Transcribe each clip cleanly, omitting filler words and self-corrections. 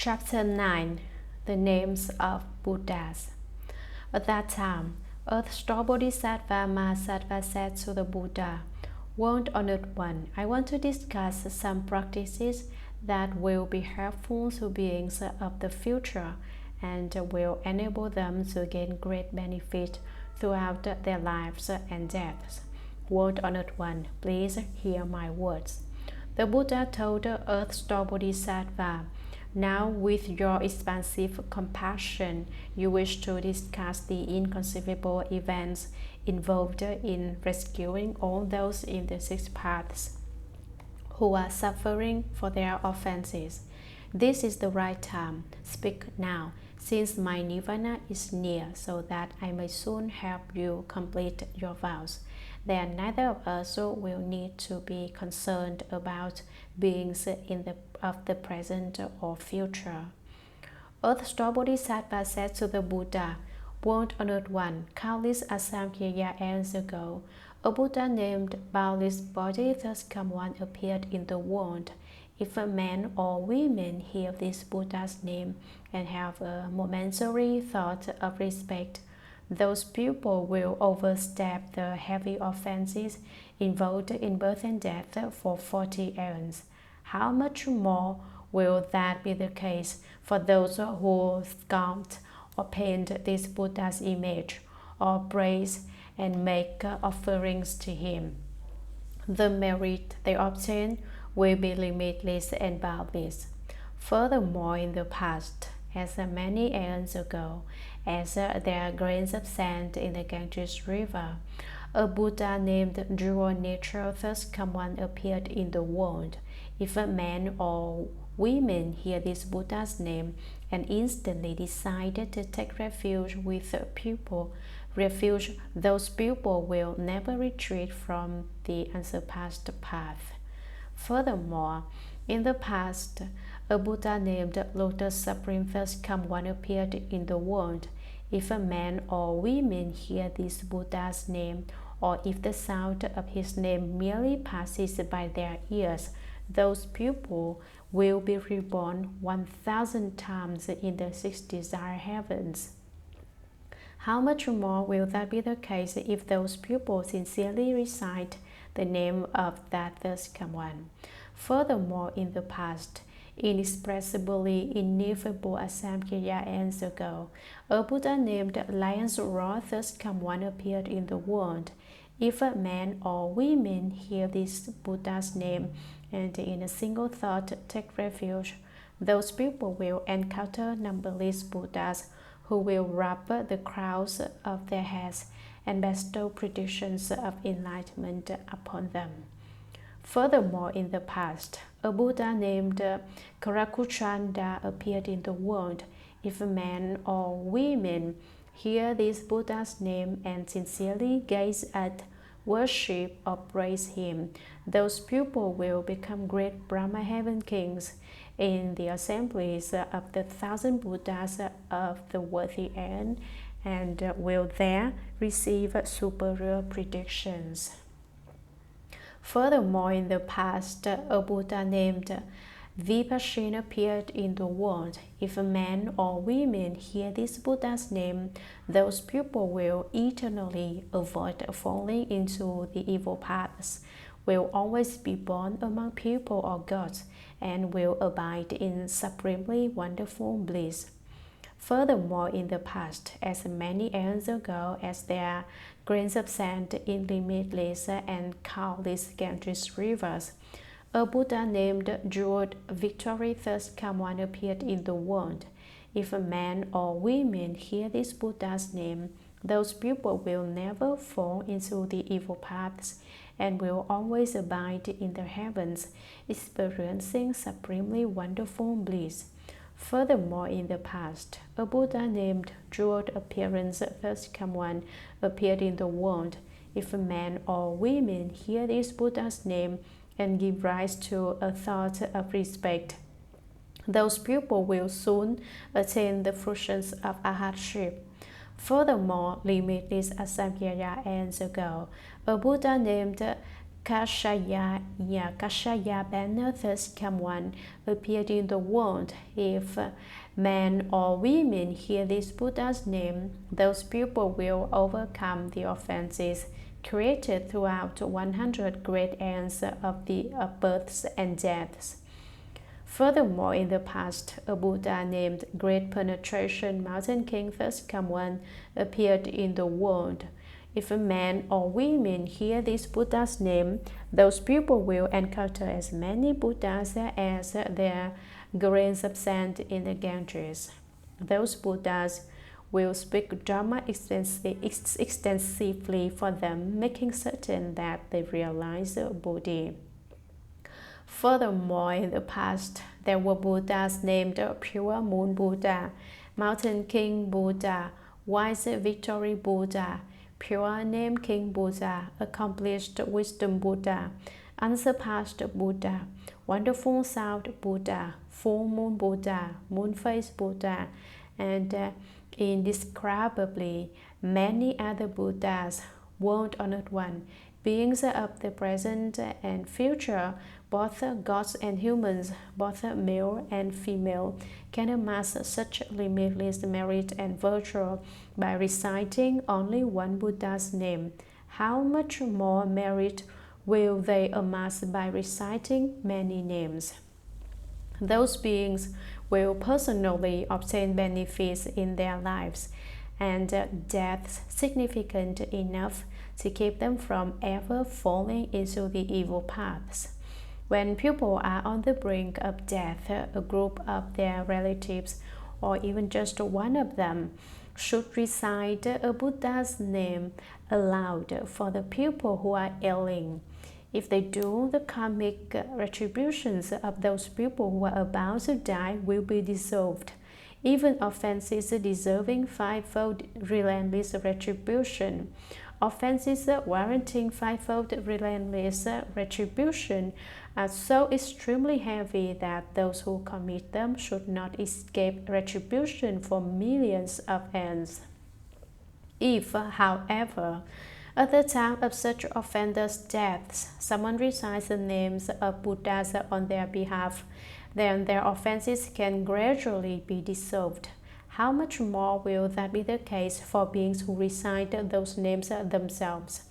Chapter 9. The Names of Buddhas. At that time, Earth-Star Bodhisattva Mahasattva said to the Buddha, "World Honored One, I want to discuss some practices that will be helpful to beings of the future and will enable them to gain great benefit throughout their lives and deaths. World Honored One, please hear my words." The Buddha told the Earth-Star Bodhisattva, "Now, with your expansive compassion, you wish to discuss the inconceivable events involved in rescuing all those in the six paths who are suffering for their offenses. This is the right time. Speak now, since my nirvana is near, so that I may soon help you complete your vows. Then neither of us will need to be concerned about beings of the present or future." Earth-Star Bodhisattva said to the Buddha, "World Honored One, countless asamkhya eons ago, a Buddha named Boundless Bodhisattvas come one appeared in the world. If a man or women hear this Buddha's name and have a momentary thought of respect, those people will overstep the heavy offenses involved in birth and death for 40 eons. How much more will that be the case for those who sculpt or paint this Buddha's image, or praise and make offerings to him? The merit they obtain will be limitless and boundless. Furthermore, in the past, as many eons ago as there are grains of sand in the Ganges River, a Buddha named Jewel Nature thus come one appeared in the world. If a man or women hear this Buddha's name and instantly decided to take refuge with a pupil, those pupils will never retreat from the unsurpassed path. Furthermore, in the past, a Buddha named Lotus Supreme thus come one appeared in the world. If a man or women hear this Buddha's name, or if the sound of his name merely passes by their ears, those pupils will be reborn 1,000 times in the 6 desire heavens. How much more will that be the case if those pupils sincerely recite the name of that thus come one? Furthermore, in the past, inexpressibly ineffable asamkhya eons ago, a Buddha named Lion's Roar thus come one appeared in the world. If a man or women hear this Buddha's name and in a single thought take refuge, those people will encounter numberless Buddhas who will rub the crowns of their heads and bestow predictions of enlightenment upon them. Furthermore, in the past, a Buddha named Karakuchanda appeared in the world. If a man or women hear this Buddha's name and sincerely gaze at, worship, or praise him, those people will become great Brahma heaven kings in the assemblies of the 1,000 Buddhas of the worthy end, and will there receive superior predictions. Furthermore, in the past, a Buddha named Vipassana appeared in the world. If a man or women hear this Buddha's name, those people will eternally avoid falling into the evil paths, will always be born among people or gods, and will abide in supremely wonderful bliss. Furthermore, in the past, as many eons ago as there are grains of sand in limitless and countless Ganges rivers, a Buddha named Jeweled Victory thus come one appeared in the world. If a man or women hear this Buddha's name, those people will never fall into the evil paths and will always abide in the heavens, experiencing supremely wonderful bliss. Furthermore, in the past, a Buddha named Jeweled Appearance thus come one appeared in the world. If a man or women hear this Buddha's name and give rise to a thought of respect, those people will soon attain the fruitions of arhatship. Furthermore, limitless asamkhya eons ago, a Buddha named Kashaya banner thus come one appeared in the world. If men or women hear this Buddha's name, those people will overcome the offenses created throughout 100 great ends of the births and deaths. Furthermore, in the past, a Buddha named Great Penetration Mountain King thus come one appeared in the world. If a man or women hear this Buddha's name, those people will encounter as many Buddhas as their grains of sand in the Ganges. Those Buddhas will speak Dharma extensively for them, making certain that they realize Bodhi. Furthermore, in the past, there were Buddhas named Pure Moon Buddha, Mountain King Buddha, Wise Victory Buddha, Pure Name King Buddha, Accomplished Wisdom Buddha, Unsurpassed Buddha, Wonderful Sound Buddha, Full Moon Buddha, Moonface Buddha, and indescribably many other Buddhas, world-honored one, beings of the present and future, both gods and humans, both male and female, can amass such limitless merit and virtue by reciting only one Buddha's name. How much more merit will they amass by reciting many names? Those beings will personally obtain benefits in their lives and deaths significant enough to keep them from ever falling into the evil paths. When people are on the brink of death, a group of their relatives, or even just one of them, should recite a Buddha's name aloud for the people who are ailing. If they do, the karmic retributions of those people who are about to die will be dissolved. Even offenses deserving fivefold relentless retribution. Offenses warranting fivefold relentless retribution are so extremely heavy that those who commit them should not escape retribution for millions of ends. If, however, at the time of such offenders' deaths, someone recites the names of Buddhas on their behalf, then their offenses can gradually be dissolved. How much more will that be the case for beings who recite those names themselves?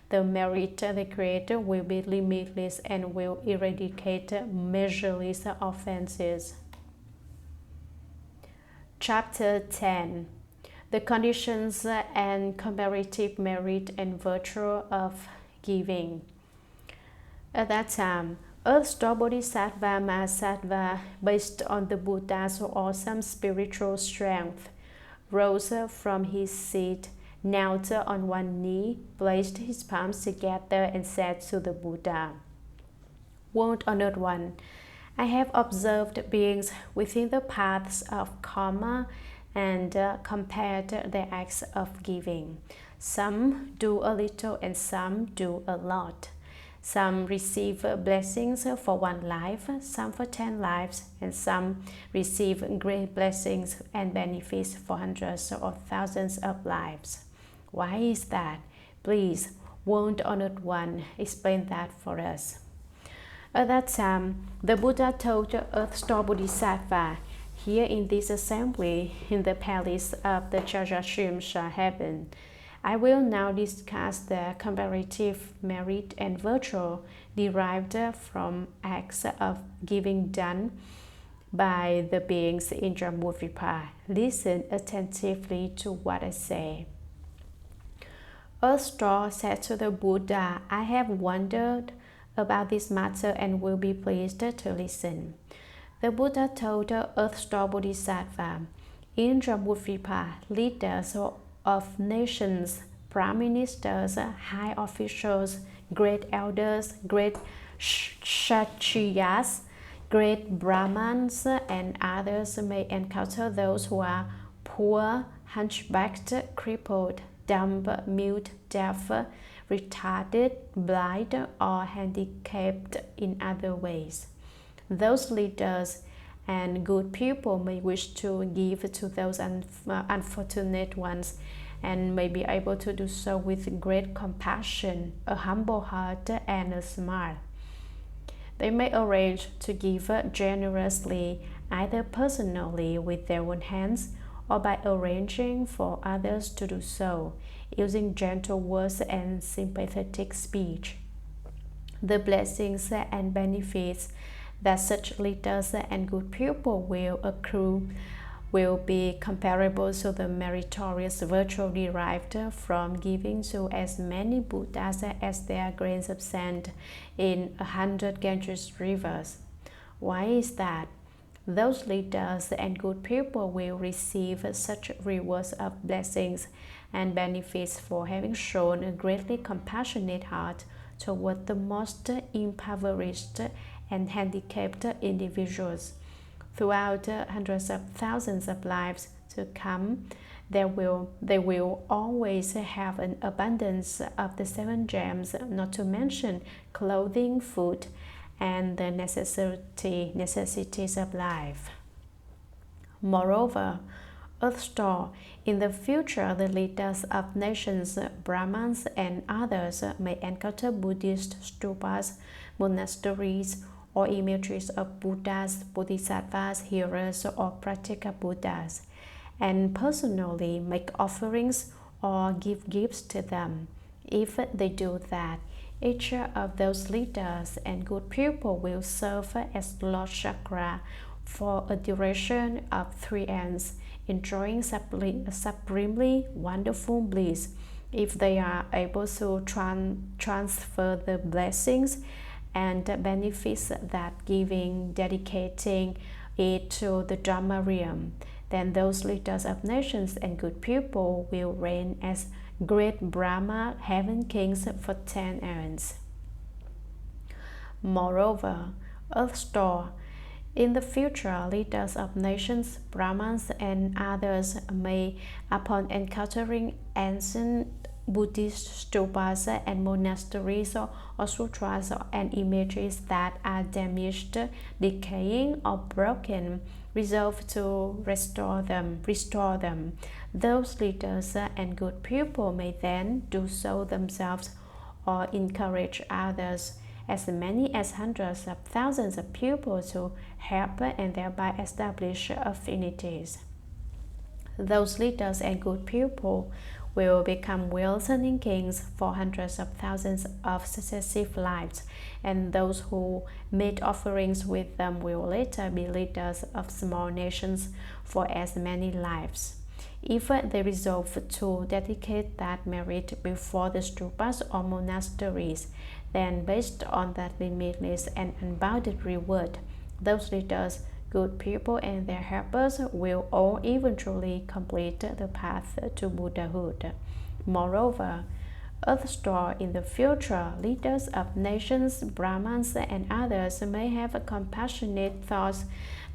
The merit they create will be limitless and will eradicate measureless offenses. Chapter 10. The conditions and comparative merit and virtue of giving. At that time, Earth-star Bodhisattva Mahasattva, based on the Buddha's awesome spiritual strength, rose from his seat, knelt on one knee, placed his palms together, and said to the Buddha, "World-honored one, I have observed beings within the paths of karma and compared their acts of giving. Some do a little and some do a lot. Some receive blessings for one life, some for 10 lives, and some receive great blessings and benefits for hundreds or thousands of lives. Why is that? Please, world-honored one, explain that for us." At that time, the Buddha told Earth-star Bodhisattva, "Here in this assembly, in the palace of the Trayastrimsha Heaven, I will now discuss the comparative merit and virtue derived from acts of giving done by the beings in Jambudvipa. Listen attentively to what I say." Earth-star said to the Buddha, "I have wondered about this matter and will be pleased to listen." The Buddha told Earth-star Bodhisattva, "In Jambudvipa, leaders of nations, prime ministers, high officials, great elders, great Kshatriyas, great Brahmans, and others may encounter those who are poor, hunchbacked, crippled, dumb, mute, deaf, retarded, blind, or handicapped in other ways. Those leaders and good people may wish to give to those unfortunate ones, and may be able to do so with great compassion, a humble heart, and a smile. They may arrange to give generously, either personally with their own hands or by arranging for others to do so, using gentle words and sympathetic speech. The blessings and benefits that such leaders and good people will accrue will be comparable to the meritorious virtue derived from giving to as many Buddhas as there are grains of sand in 100 Ganges rivers. Why is that? Those leaders and good people will receive such rewards of blessings and benefits for having shown a greatly compassionate heart toward the most impoverished and handicapped individuals. Throughout hundreds of thousands of lives to come, they will always have an abundance of the 7 gems, not to mention clothing, food, and the necessities of life. Moreover, Earth Store, in the future, the leaders of nations, Brahmins, and others may encounter Buddhist stupas, monasteries, or images of Buddhas, Bodhisattvas, healers, or practical Buddhas, and personally make offerings or give gifts to them. If they do that, each of those leaders and good people will serve as Lord Chakra for a duration of 3 aeons, enjoying supremely wonderful bliss. If they are able to transfer the blessings and benefits that giving, dedicating it to the Dharma realm, then those leaders of nations and good people will reign as great Brahma heaven kings for 10 aeons. Moreover, Earth Store, in the future, leaders of nations, Brahmins, and others may, upon encountering ancient Buddhist stupas and monasteries or sutras and images that are damaged, decaying, or broken, resolve to restore them. Those leaders and good people may then do so themselves or encourage others, as many as hundreds of thousands of people, to help and thereby establish affinities. Those leaders and good people will become well-turning kings for hundreds of thousands of successive lives, and those who made offerings with them will later be leaders of small nations for as many lives. If they resolve to dedicate that merit before the stupas or monasteries, then based on that limitless and unbounded reward, those leaders, good people, and their helpers will all eventually complete the path to Buddhahood. Moreover, Earth Store, in the future, leaders of nations, Brahmins, and others may have compassionate thoughts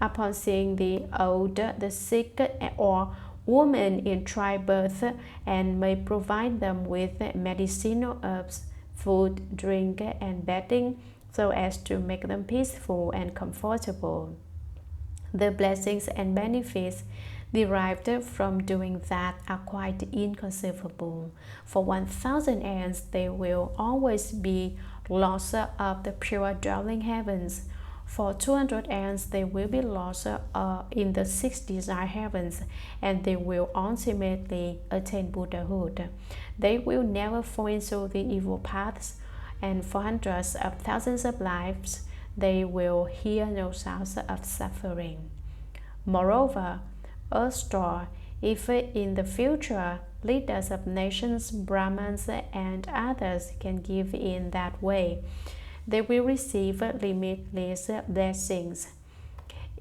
upon seeing the old, the sick, or women in childbirth, and may provide them with medicinal herbs, food, drink, and bedding, so as to make them peaceful and comfortable. The blessings and benefits derived from doing that are quite inconceivable. For 1,000 aeons, they will always be lords of the pure dwelling heavens. For 200 aeons, they will be lords in the 6 desire heavens, and they will ultimately attain Buddhahood. They will never fall into the evil paths, and for hundreds of thousands of lives, they will hear no sounds of suffering. Moreover, Earth Store, if in the future leaders of nations, Brahmins, and others can give in that way, they will receive limitless blessings.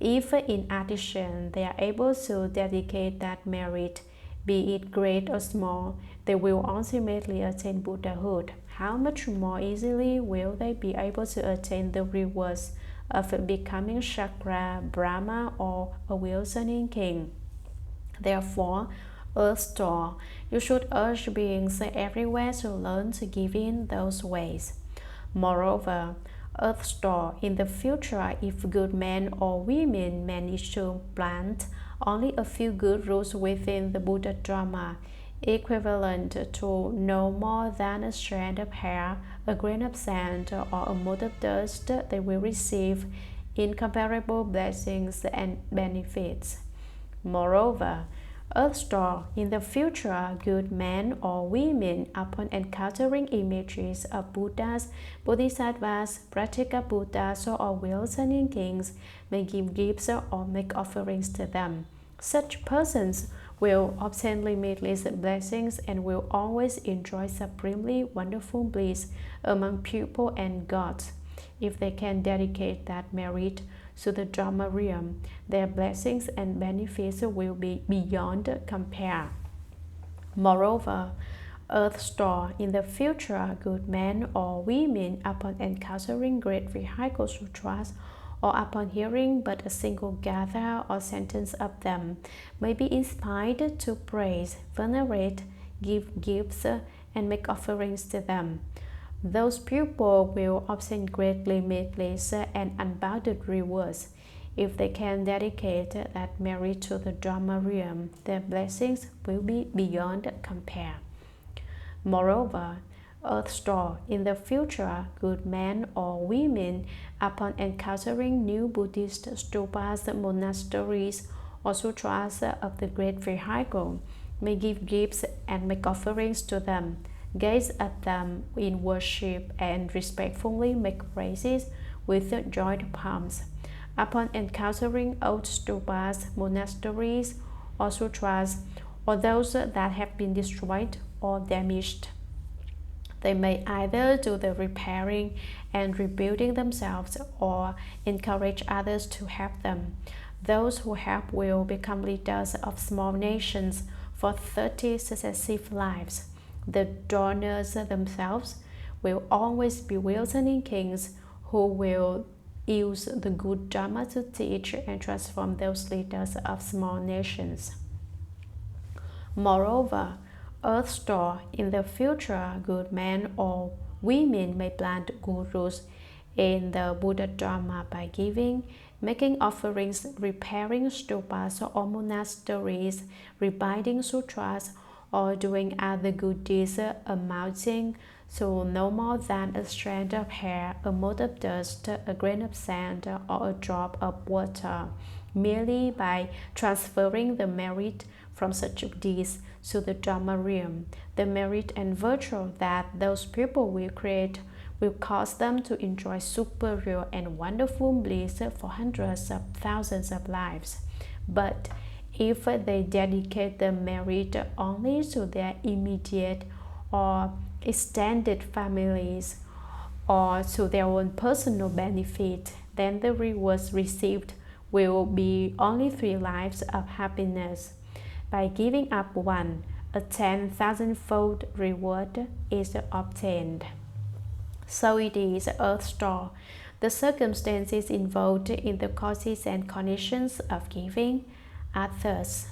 If in addition they are able to dedicate that merit, be it great or small, they will ultimately attain Buddhahood. How much more easily will they be able to attain the rewards of becoming Chakra, Brahma, or a well-turning king? Therefore, Earth Store, you should urge beings everywhere to learn to give in those ways. Moreover, Earth Store, in the future, if good men or women manage to plant only a few good roots within the Buddha Dharma, equivalent to no more than a strand of hair, a grain of sand, or a mote of dust, they will receive incomparable blessings and benefits. Moreover, earth-store in the future, good men or women, upon encountering images of Buddhas, Bodhisattvas, practical Buddhas, or wilsoning kings, may give gifts or make offerings to them. Such persons will obtain limitless blessings and will always enjoy supremely wonderful bliss among people and gods. If they can dedicate that merit to the Dharma realm, their blessings and benefits will be beyond compare. Moreover, earth store in the future, good men or women, upon encountering great vehicle sutras, or upon hearing but a single gather or sentence of them, may be inspired to praise, venerate, give gifts, and make offerings to them. Those people will obtain great limitless and unbounded rewards. If they can dedicate that merit to the Dharma realm, their blessings will be beyond compare. Moreover, earth store in the future, good men or women, upon encountering new Buddhist stupas, monasteries, or sutras of the great vehicle, may give gifts and make offerings to them, gaze at them in worship, and respectfully make praises with joined palms. Upon encountering old stupas, monasteries, or sutras, or those that have been destroyed or damaged, they may either do the repairing and rebuilding themselves or encourage others to help them. Those who help will become leaders of small nations for 30 successive lives. The donors themselves will always be wilsoning kings who will use the good Dharma to teach and transform those leaders of small nations. Moreover, earth store in the future, good men or women may plant gurus in the Buddha Dharma by giving, making offerings, repairing stupas or monasteries, rebinding sutras, or doing other good deeds amounting to no more than a strand of hair, a mote of dust, a grain of sand, or a drop of water, merely by transferring the merit from such deeds to the Dharma realm. The merit and virtue that those people will create will cause them to enjoy superior and wonderful bliss for hundreds of thousands of lives. But if they dedicate the merit only to their immediate or extended families or to their own personal benefit, then the rewards received will be only 3 lives of happiness. By giving up one, a 10,000-fold reward is obtained. So it is earth store. The circumstances involved in the causes and conditions of giving are thus: